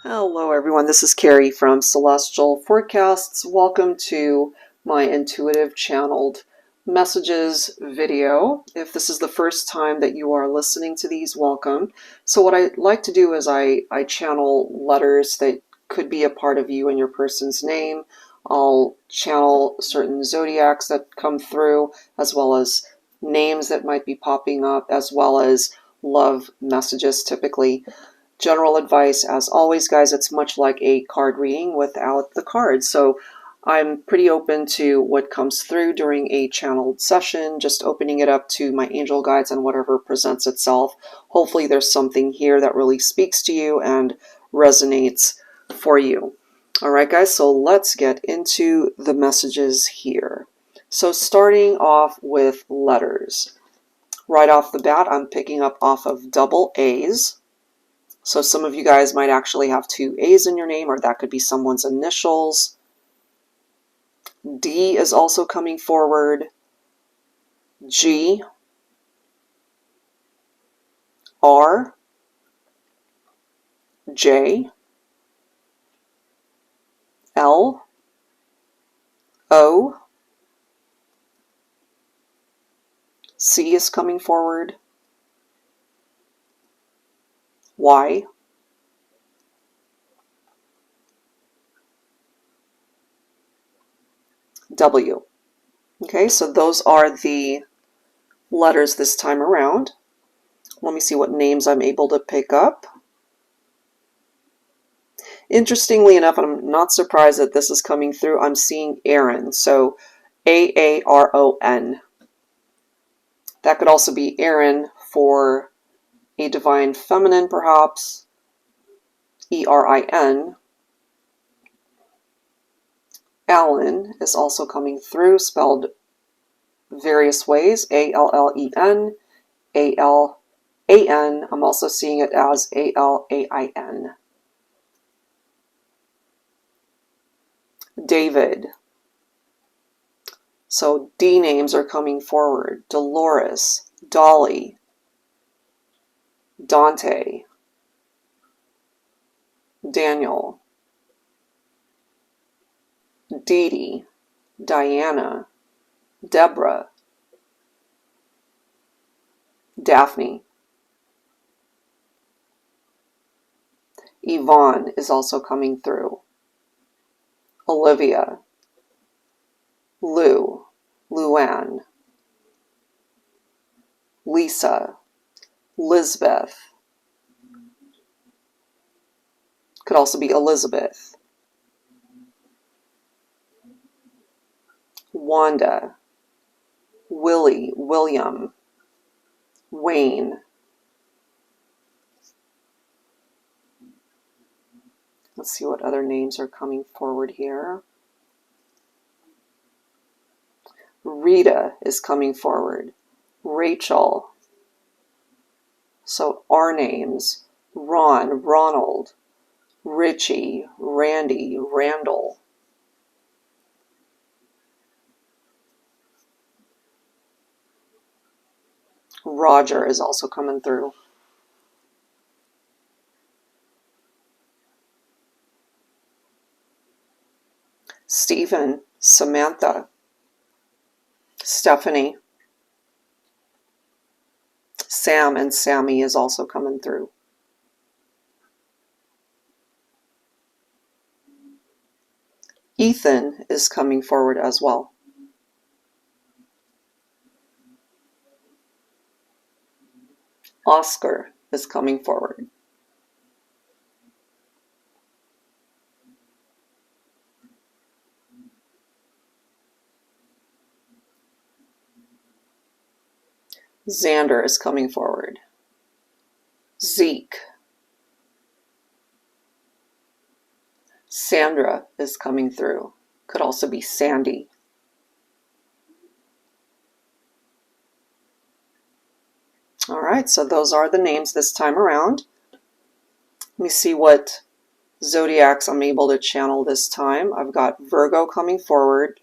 Hello everyone, this is Carrie from Celestial Forecasts. Welcome to my intuitive channeled messages video. If this is the first time that you are listening to these, welcome. So what I like to do is I channel letters that could be a part of you and your person's name. I'll channel certain zodiacs that come through, as well as names that might be popping up, as well as love messages typically. General advice, as always, guys, it's much like a card reading without the cards. So I'm pretty open to what comes through during a channeled session, just opening it up to my angel guides and whatever presents itself. Hopefully there's something here that really speaks to you and resonates for you. All right, guys, so let's get into the messages here. So starting off with letters. Right off the bat, I'm picking up off of double A's. So some of you guys might actually have two A's in your name, or that could be someone's initials. D is also coming forward. G, R, J, L, O, C is coming forward. Y, W. Okay, so those are the letters this time around. Let me see what names I'm able to pick up. Interestingly enough, and I'm not surprised that this is coming through, I'm seeing Aaron, so A-A-R-O-N. That could also be Aaron for a divine feminine, perhaps. E-R-I-N. Allen is also coming through, spelled various ways. A-L-L-E-N, A-L-A-N. I'm also seeing it as A-L-A-I-N. David. So D names are coming forward. Dolores, Dolly, Dante, Daniel, Dee Dee, Diana, Deborah, Daphne. Yvonne is also coming through. Olivia, Lou, Luann, Lisa, Lisbeth. Could also be Elizabeth. Wanda, Willie, William, Wayne. Let's see what other names are coming forward here. Rita is coming forward. Rachel. So our names: Ron, Ronald, Richie, Randy, Randall. Roger is also coming through. Stephen, Samantha, Stephanie, Sam and Sammy is also coming through. Ethan is coming forward as well. Oscar is coming forward. Xander is coming forward. Zeke. Sandra is coming through. Could also be Sandy. All right, so those are the names this time around. Let me see what zodiacs I'm able to channel this time. I've got Virgo coming forward.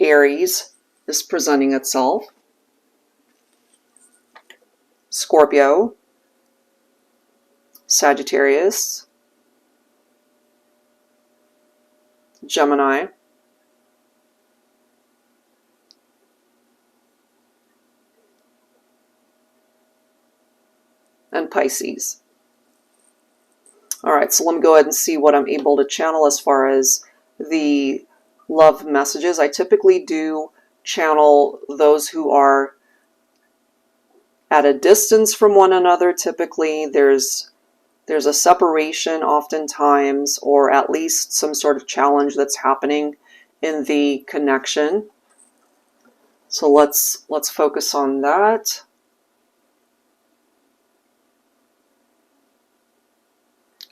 Aries is presenting itself. Scorpio, Sagittarius, Gemini, and Pisces. All right, so let me go ahead and see what I'm able to channel as far as the love messages. I typically do channel those who are at a distance from one another. Typically, there's a separation oftentimes, or at least some sort of challenge that's happening in the connection. So let's focus on that.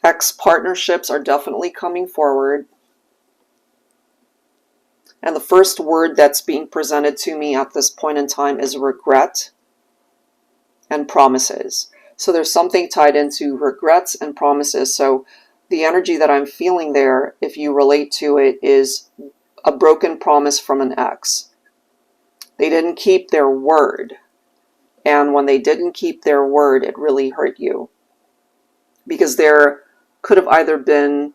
Ex-partnerships are definitely coming forward. And the first word that's being presented to me at this point in time is regret and promises. So there's something tied into regrets and promises. So the energy that I'm feeling there, if you relate to it, is a broken promise from an ex. They didn't keep their word. And when they didn't keep their word, it really hurt you. Because there could have either been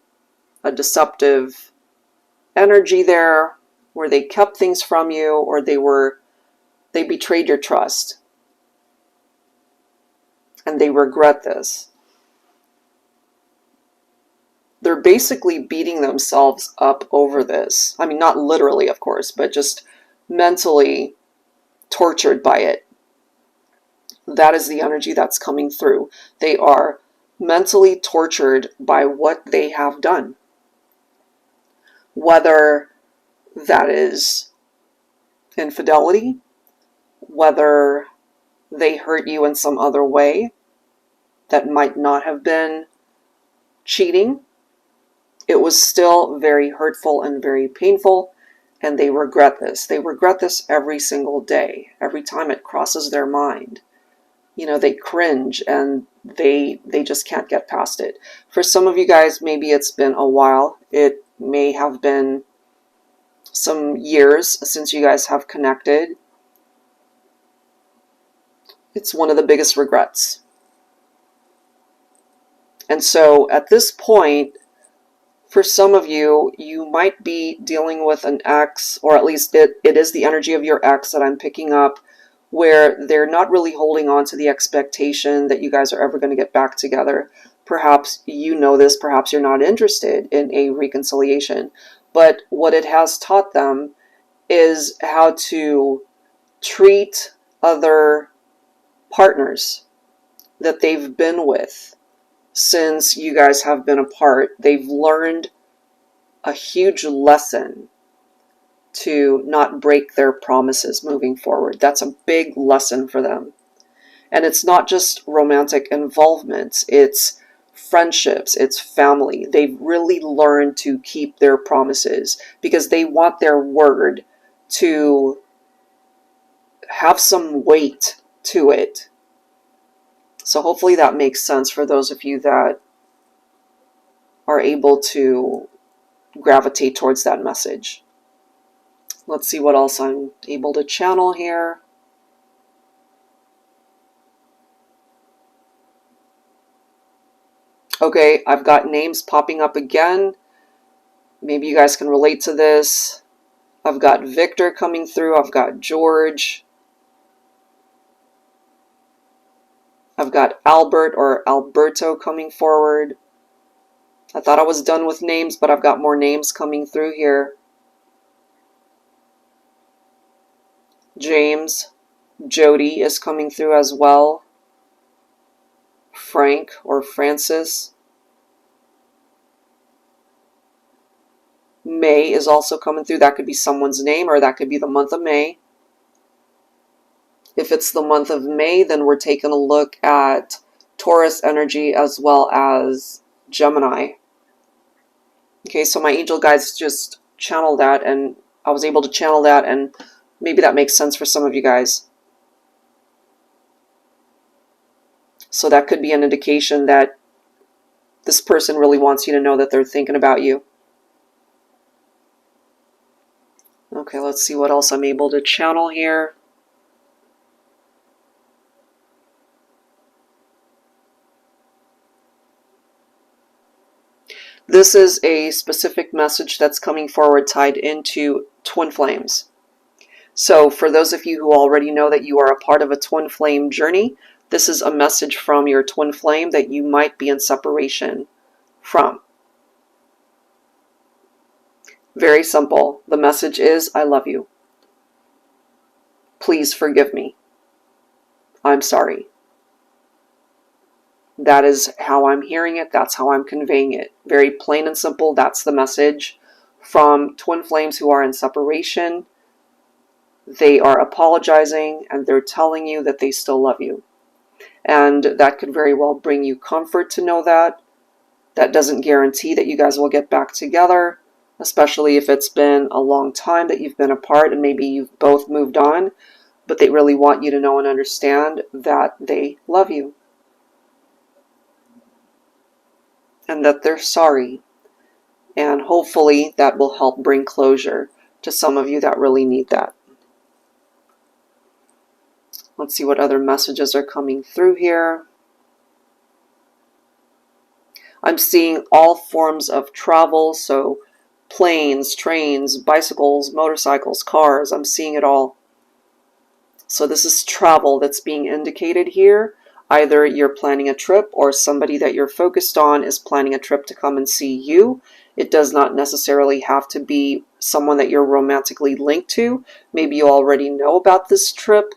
a deceptive energy there where they kept things from you, or they betrayed your trust. And they regret this. They're basically beating themselves up over this. I mean, not literally, of course, but just mentally tortured by it. That is the energy that's coming through. They are mentally tortured by what they have done. Whether that is infidelity, whether they hurt you in some other way that might not have been cheating, it was still very hurtful and very painful, and they regret this. They regret this every single day, every time it crosses their mind. You know, they cringe and they just can't get past it. For some of you guys, maybe it's been a while. It may have been some years since you guys have connected. It's one of the biggest regrets. And so at this point, for some of you, you might be dealing with an ex, or at least it is the energy of your ex that I'm picking up, where they're not really holding on to the expectation that you guys are ever going to get back together. Perhaps you know this, perhaps you're not interested in a reconciliation. But what it has taught them is how to treat other partners that they've been with since you guys have been apart. They've learned a huge lesson to not break their promises moving forward. That's a big lesson for them. And it's not just romantic involvement, it's friendships, it's family. They've really learned to keep their promises because they want their word to have some weight to it. So hopefully that makes sense for those of you that are able to gravitate towards that message. Let's see what else I'm able to channel here. Okay, I've got names popping up again. Maybe you guys can relate to this. I've got Victor coming through. I've got George. I've got Albert or Alberto coming forward. I thought I was done with names, but I've got more names coming through here. James. Jody is coming through as well. Frank or Francis. May is also coming through. That could be someone's name, or that could be the month of May. If it's the month of May, then we're taking a look at Taurus energy as well as Gemini. Okay, so my angel guides just channeled that, and I was able to channel that, and maybe that makes sense for some of you guys. So that could be an indication that this person really wants you to know that they're thinking about you. Okay, let's see what else I'm able to channel here. This is a specific message that's coming forward tied into twin flames. So for those of you who already know that you are a part of a twin flame journey, this is a message from your twin flame that you might be in separation from. Very simple. The message is, I love you. Please forgive me. I'm sorry. That is how I'm hearing it. That's how I'm conveying it. Very plain and simple. That's the message from twin flames who are in separation. They are apologizing and they're telling you that they still love you. And that could very well bring you comfort to know that. That doesn't guarantee that you guys will get back together, especially if it's been a long time that you've been apart and maybe you've both moved on, but they really want you to know and understand that they love you and that they're sorry. And hopefully that will help bring closure to some of you that really need that. Let's see what other messages are coming through here. I'm seeing all forms of travel, so planes, trains, bicycles, motorcycles, cars. I'm seeing it all. So this is travel that's being indicated here. Either you're planning a trip or somebody that you're focused on is planning a trip to come and see you. It does not necessarily have to be someone that you're romantically linked to. Maybe you already know about this trip,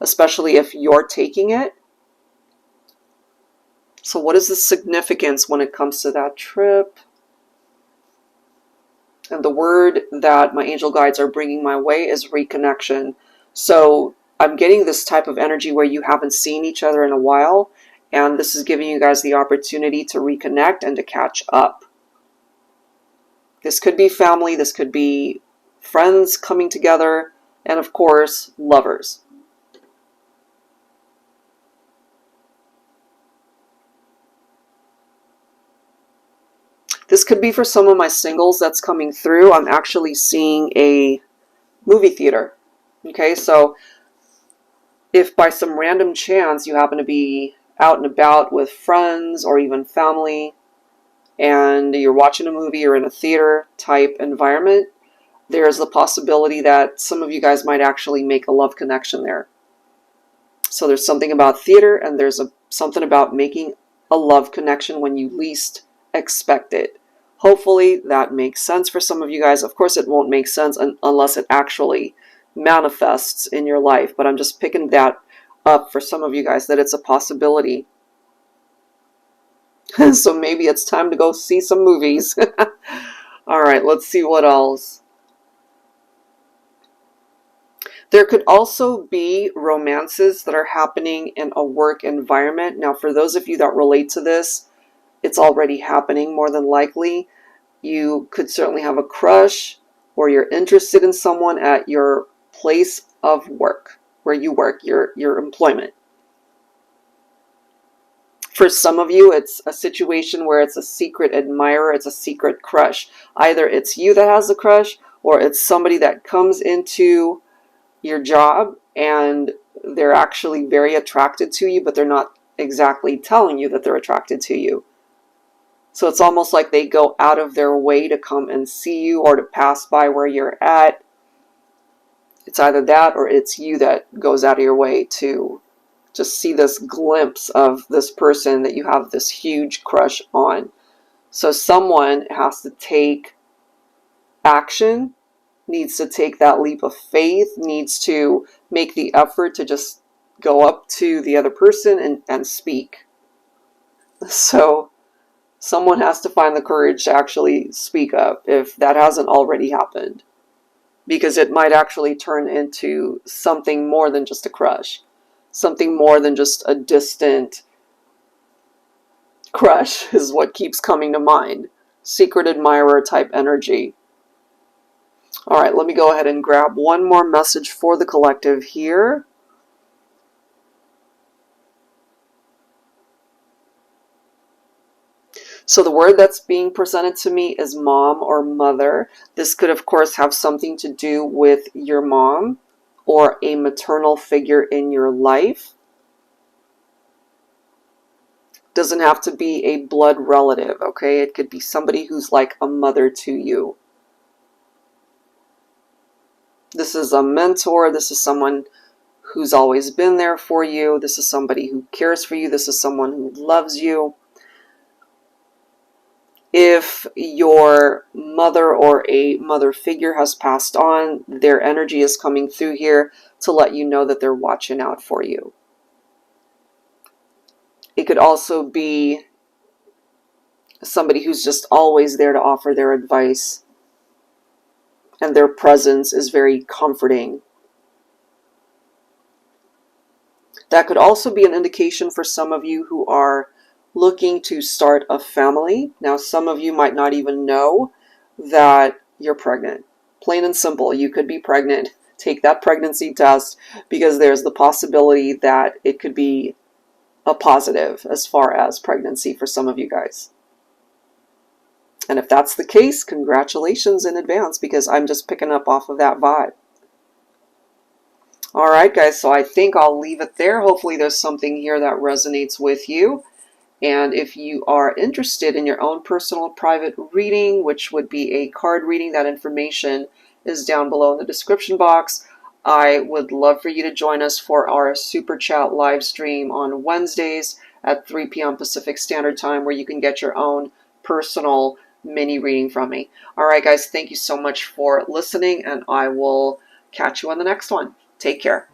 especially if you're taking it. So what is the significance when it comes to that trip? And the word that my angel guides are bringing my way is reconnection. So I'm getting this type of energy where you haven't seen each other in a while, and this is giving you guys the opportunity to reconnect and to catch up. This could be family, this could be friends coming together, and of course, lovers. This could be for some of my singles that's coming through. I'm actually seeing a movie theater. Okay, so if by some random chance you happen to be out and about with friends or even family and you're watching a movie or in a theater type environment, there's the possibility that some of you guys might actually make a love connection there. So there's something about theater and there's something about making a love connection when you least expect it. Hopefully that makes sense for some of you guys. Of course it won't make sense unless it actually manifests in your life, but I'm just picking that up for some of you guys that it's a possibility. So maybe it's time to go see some movies. All right, let's see what else. There could also be romances that are happening in a work environment. Now, for those of you that relate to this, it's already happening more than likely. You could certainly have a crush or you're interested in someone at your place of work, where you work, your employment. For some of you, it's a situation where it's a secret admirer, it's a secret crush. Either it's you that has the crush or it's somebody that comes into your job and they're actually very attracted to you, but they're not exactly telling you that they're attracted to you. So it's almost like they go out of their way to come and see you or to pass by where you're at. It's either that or it's you that goes out of your way to just see this glimpse of this person that you have this huge crush on. So someone has to take action, needs to take that leap of faith, needs to make the effort to just go up to the other person and speak. So someone has to find the courage to actually speak up if that hasn't already happened, because it might actually turn into something more than just a crush, something more than just a distant crush is what keeps coming to mind. Secret admirer type energy. All right, let me go ahead and grab one more message for the collective here. So the word that's being presented to me is mom or mother. This could, of course, have something to do with your mom or a maternal figure in your life. Doesn't have to be a blood relative, okay? It could be somebody who's like a mother to you. This is a mentor. This is someone who's always been there for you. This is somebody who cares for you. This is someone who loves you. If your mother or a mother figure has passed on, their energy is coming through here to let you know that they're watching out for you. It could also be somebody who's just always there to offer their advice, and their presence is very comforting. That could also be an indication for some of you who are looking to start a family. Now, some of you might not even know that you're pregnant. Plain and simple, you could be pregnant. Take that pregnancy test, because there's the possibility that it could be a positive as far as pregnancy for some of you guys. And if that's the case, congratulations in advance, because I'm just picking up off of that vibe. All right, guys, so I think I'll leave it there. Hopefully there's something here that resonates with you. And if you are interested in your own personal private reading, which would be a card reading, that information is down below in the description box. I would love for you to join us for our Super Chat live stream on Wednesdays at 3 p.m. Pacific Standard Time, where you can get your own personal mini reading from me. All right, guys, thank you so much for listening, and I will catch you on the next one. Take care.